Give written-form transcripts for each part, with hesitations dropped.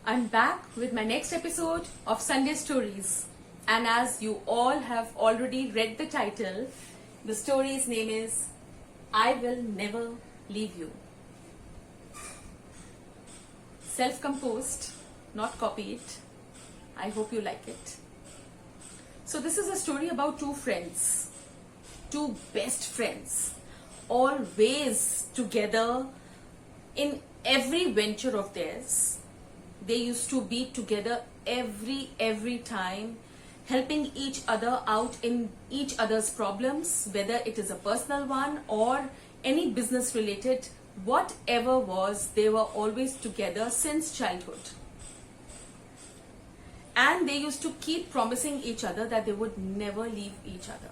I'm back with my next episode of Sunday Stories. And as you all have already read the title, the story's name is I Will Never Leave You. Self-composed, not copied. I hope you like it. So this is a story about two friends, two best friends, always together in every venture of theirs. They used to be together every time, helping each other out in each other's problems, whether it is a personal one or any business related, whatever was, they were always together since childhood. And they used to keep promising each other that they would never leave each other.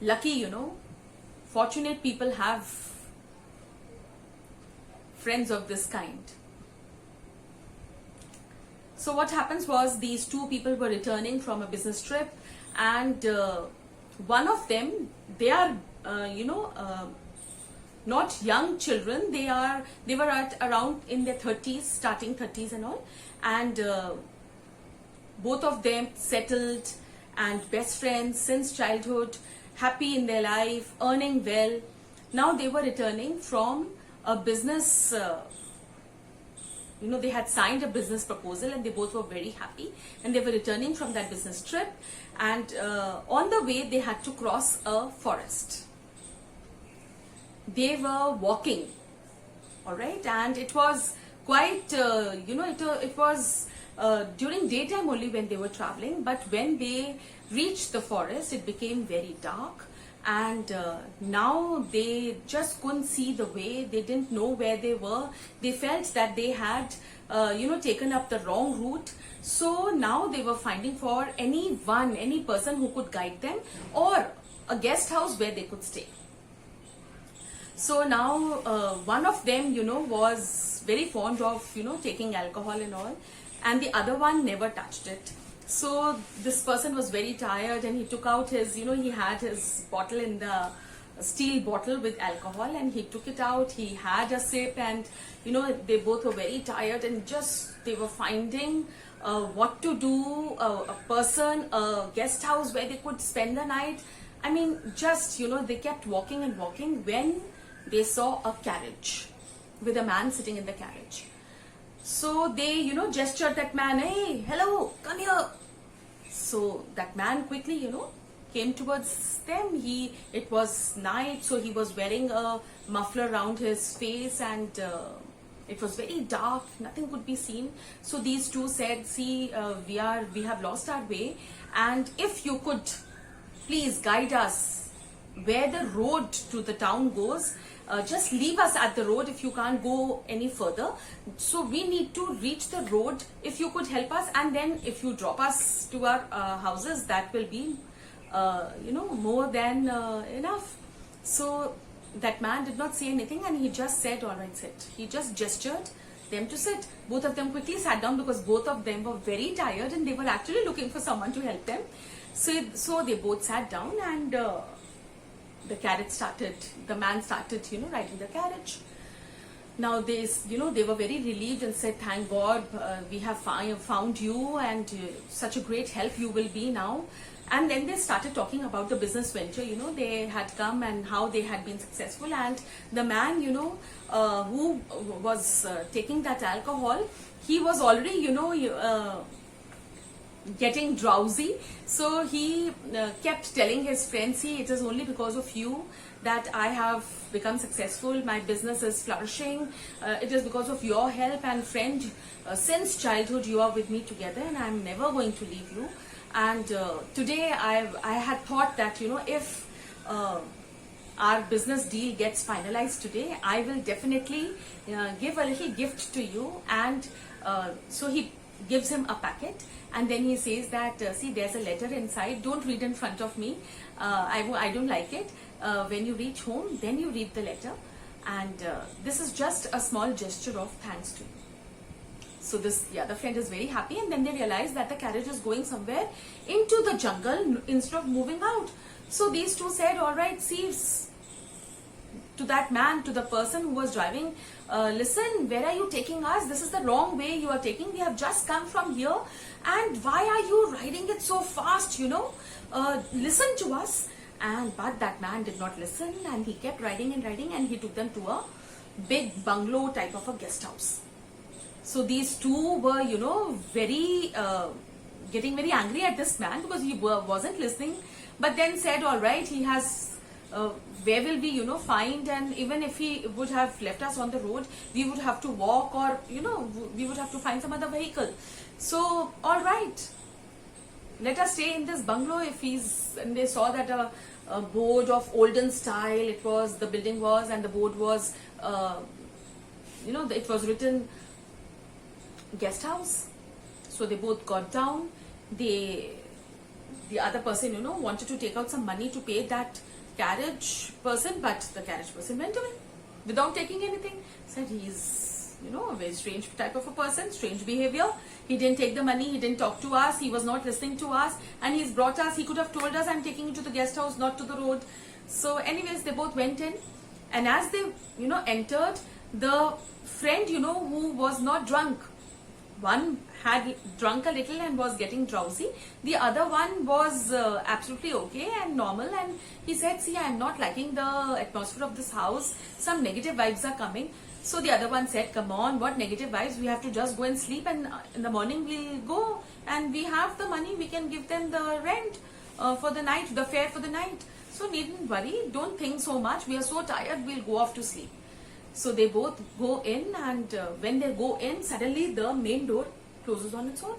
Lucky, fortunate people have friends of this kind. So what happens was, these two people were returning from a business trip, and one of them, they are not young children, they were at around in their 30s, starting 30s and all, and both of them settled and best friends since childhood, happy in their life, earning well. Now they were returning from a business, they had signed a business proposal and they both were very happy, and they were returning from that business trip, and on the way they had to cross a forest. They were walking, alright, and it was quite, it was during daytime only when they were traveling, but when they reached the forest, it became very dark. And now they just couldn't see the way. They didn't know where they were. They felt that they had, taken up the wrong route. So now they were finding for any person who could guide them, or a guest house where they could stay. So now one of them, was very fond of, taking alcohol and all, and the other one never touched it. So this person was very tired, and he took out his, he had his bottle in the steel bottle with alcohol, and he took it out, he had a sip, and they both were very tired, and just they were finding what to do, a person, a guest house where they could spend the night. I mean, just, they kept walking and walking when they saw a carriage with a man sitting in the carriage. So they, gestured that man, hey, hello, come here. So that man quickly, came towards them. It was night, so he was wearing a muffler around his face, and it was very dark, nothing could be seen. So these two said, see, we have lost our way, and if you could please guide us where the road to the town goes, just leave us at the road if you can't go any further. So we need to reach the road, if you could help us, and then if you drop us to our houses, that will be more than enough. So that man did not say anything, and he just said, all right, sit. He just gestured them to sit. Both of them quickly sat down, because both of them were very tired and they were actually looking for someone to help them. So they both sat down, and the man started, riding the carriage. Now they were very relieved and said, thank God, we have found you, and such a great help you will be now. And then they started talking about the business venture, they had come and how they had been successful. And the man, who was taking that alcohol, he was already, getting drowsy. So he kept telling his friends, see, it is only because of you that I have become successful, my business is flourishing, it is because of your help, and friend, since childhood you are with me together, and I'm never going to leave you. And today I had thought that, if our business deal gets finalized today, I will definitely give a little gift to you. And so he gives him a packet, and then he says that, see, there's a letter inside, don't read in front of me, I don't like it. When you reach home, then you read the letter, and this is just a small gesture of thanks to you. So the other friend is very happy, and then they realize that the carriage is going somewhere into the jungle instead of moving out. So these two said, all right, see, to that man, to the person who was driving, listen, where are you taking us? This is the wrong way you are taking. We have just come from here, and why are you riding it so fast? Listen to us. But that man did not listen, and he kept riding, and he took them to a big bungalow type of a guest house. So these two were, very getting very angry at this man because he wasn't listening. But then said, all right, he has, where will we, find? And even if he would have left us on the road, we would have to walk, or, we would have to find some other vehicle. So, all right, let us stay in this bungalow. And they saw that a board of olden style, the building was, and the board was, it was written guest house. So they both got down. The other person, wanted to take out some money to pay that carriage person, but the carriage person went away without taking anything. Said he's, a very strange type of a person, strange behavior. He didn't take the money, he didn't talk to us, he was not listening to us, and he's brought us. He could have told us, I'm taking you to the guest house, not to the road. So anyways, they both went in, and as they, entered, the friend, who was not drunk, one had drunk a little and was getting drowsy. The other one was absolutely okay and normal, and he said, see, I am not liking the atmosphere of this house. Some negative vibes are coming. So the other one said, come on, what negative vibes? We have to just go and sleep, and in the morning we'll go, and we have the money. We can give them the rent for the night, the fare for the night. So needn't worry, don't think so much. We are so tired, we'll go off to sleep. So they both go in, and when they go in, suddenly the main door closes on its own.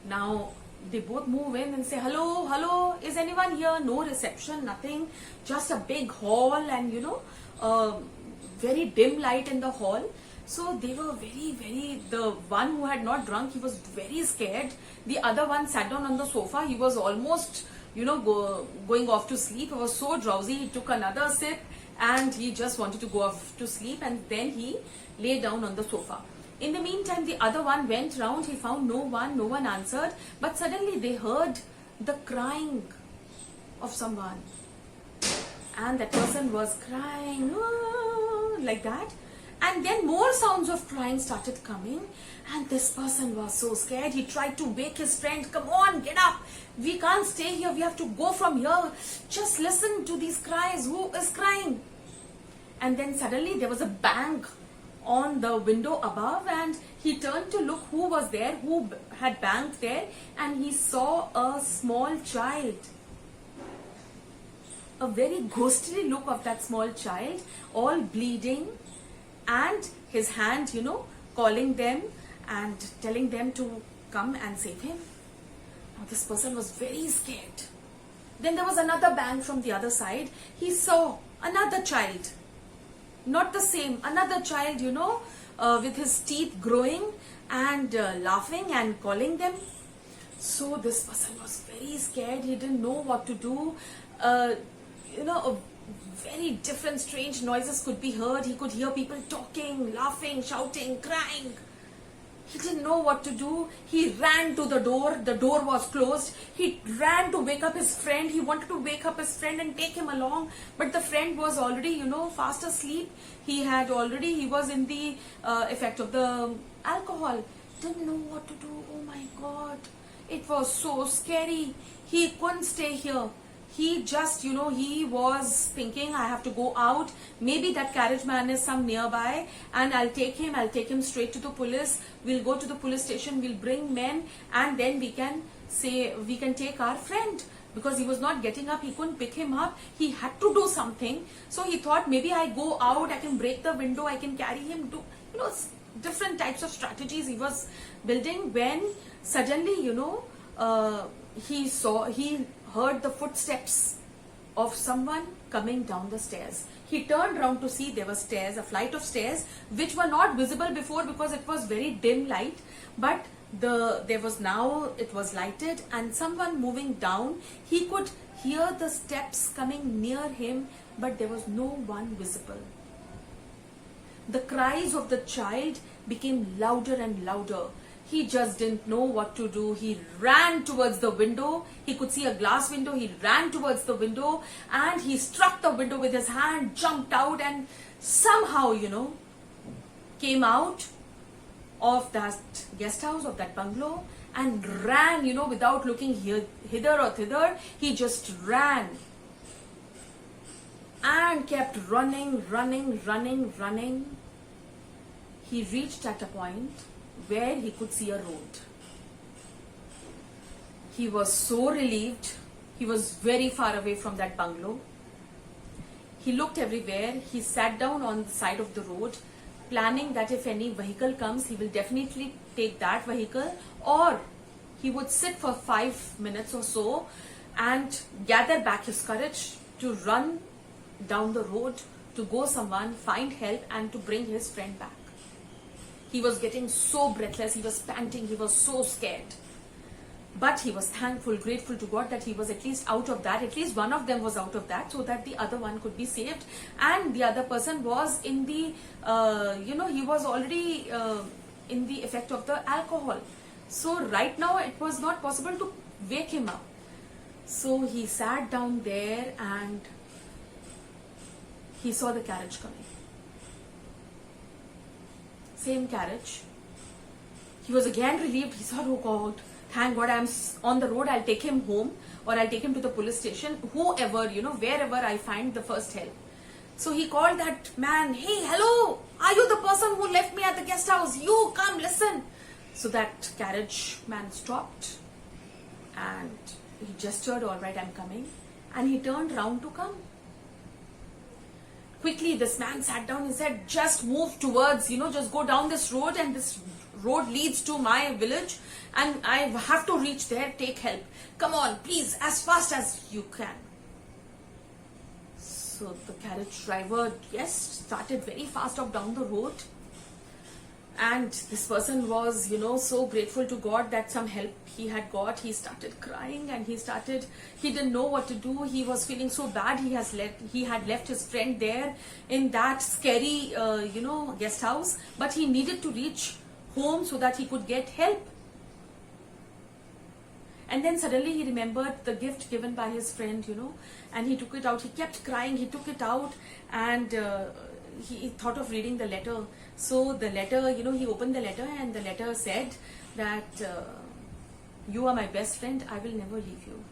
Now they both move in and say, hello, hello, is anyone here? No reception, nothing, just a big hall, and very dim light in the hall. So they were very, the one who had not drunk, he was very scared. The other one sat down on the sofa. He was almost, going off to sleep. He was so drowsy. He took another sip, and he just wanted to go off to sleep, and then he lay down on the sofa. In the meantime, the other one went round. He found no one answered, but suddenly they heard the crying of someone, and that person was crying like that, and then more sounds of crying started coming, and this person was so scared. He tried to wake his friend. Come on, get up, we can't stay here, we have to go from here, just listen to these cries, who is crying? And then suddenly there was a bang on the window above, and he turned to look who was there, who had banged there, and he saw a small child. A very ghostly look of that small child, all bleeding, and his hand, calling them and telling them to come and save him. Now this person was very scared. Then there was another bang from the other side. He saw another child, not the same, another child, with his teeth growing and laughing and calling them. So this person was very scared. He didn't know what to do. Very different strange noises could be heard. He could hear people talking, laughing, shouting, crying. He didn't know what to do. He ran to the door. The door was closed. He ran to wake up his friend. He wanted to wake up his friend and take him along. But the friend was already, fast asleep. He was in the effect of the alcohol. Didn't know what to do. Oh my God. It was so scary. He couldn't stay here. He just, he was thinking, I have to go out. Maybe that carriage man is some nearby, and I'll take him straight to the police. We'll go to the police station, we'll bring men, and then we can take our friend. Because he was not getting up, he couldn't pick him up. He had to do something. So he thought, maybe I go out, I can break the window, I can carry him to, different types of strategies he was building, when suddenly, he heard the footsteps of someone coming down the stairs. He turned round to see there were stairs, a flight of stairs, which were not visible before because it was very dim light, but it was lighted, and someone moving down. He could hear the steps coming near him, but there was no one visible. The cries of the child became louder and louder. He just didn't know what to do. He ran towards the window. He could see a glass window. He ran towards the window and he struck the window with his hand, jumped out, and somehow, came out of that guest house, of that bungalow, and ran, without looking hither or thither. He just ran and kept running. He reached at a point where he could see a road. He was so relieved. He was very far away from that bungalow. He looked everywhere. He sat down on the side of the road, planning that if any vehicle comes, he will definitely take that vehicle, or he would sit for 5 minutes or so and gather back his courage to run down the road, to go someone, find help, and to bring his friend back. He was getting so breathless, he was panting, he was so scared. But he was thankful, grateful to God that he was at least out of that. At least one of them was out of that, so that the other one could be saved. And the other person was in the, he was already in the effect of the alcohol. So right now it was not possible to wake him up. So he sat down there and he saw the carriage coming. Same carriage. He was again relieved. He thought, oh God, thank God I'm on the road. I'll take him home, or I'll take him to the police station. Whoever, wherever I find the first help. So he called that man, hey, hello, are you the person who left me at the guest house? You come, listen. So that carriage man stopped and he gestured, all right, I'm coming. And he turned round to come. Quickly, this man sat down and said, just move towards, just go down this road, and this road leads to my village and I have to reach there, take help. Come on, please, as fast as you can. So the carriage driver, started very fast off down the road. And this person was, so grateful to God that some help he had got. He started crying and he didn't know what to do. He was feeling so bad. He had left his friend there in that scary, guest house. But he needed to reach home so that he could get help. And then suddenly he remembered the gift given by his friend, and he took it out. He kept crying. He took it out and he thought of reading the letter. So the letter, he opened the letter and the letter said that you are my best friend. I will never leave you.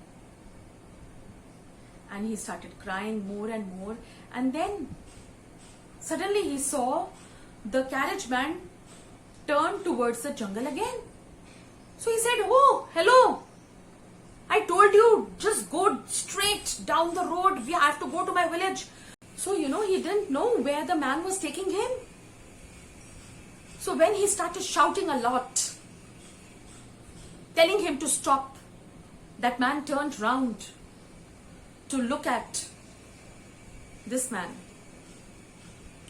And he started crying more and more. And then suddenly he saw the carriage man turn towards the jungle again. So he said, oh, hello. I told you, just go straight down the road. We have to go to my village. So, he didn't know where the man was taking him. So when he started shouting a lot, telling him to stop, that man turned round to look at this man.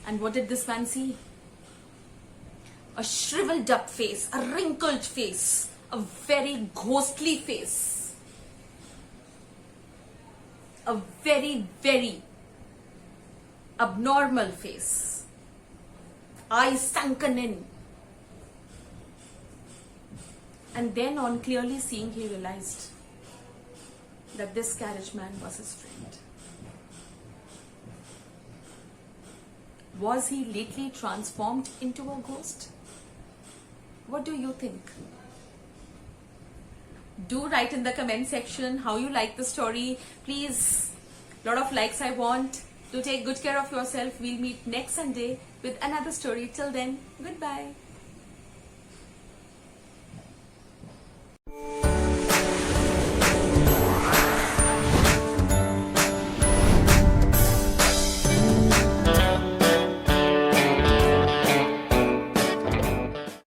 And what did this man see? A shriveled up face, a wrinkled face, a very ghostly face. A very, very abnormal face. Eyes sunken in. And then on clearly seeing, he realized that this carriage man was his friend. Was he lately transformed into a ghost? What do you think? Do write in the comment section how you like the story. Please, lot of likes I want. Do take good care of yourself. We'll meet next Sunday with another story. Till then, goodbye.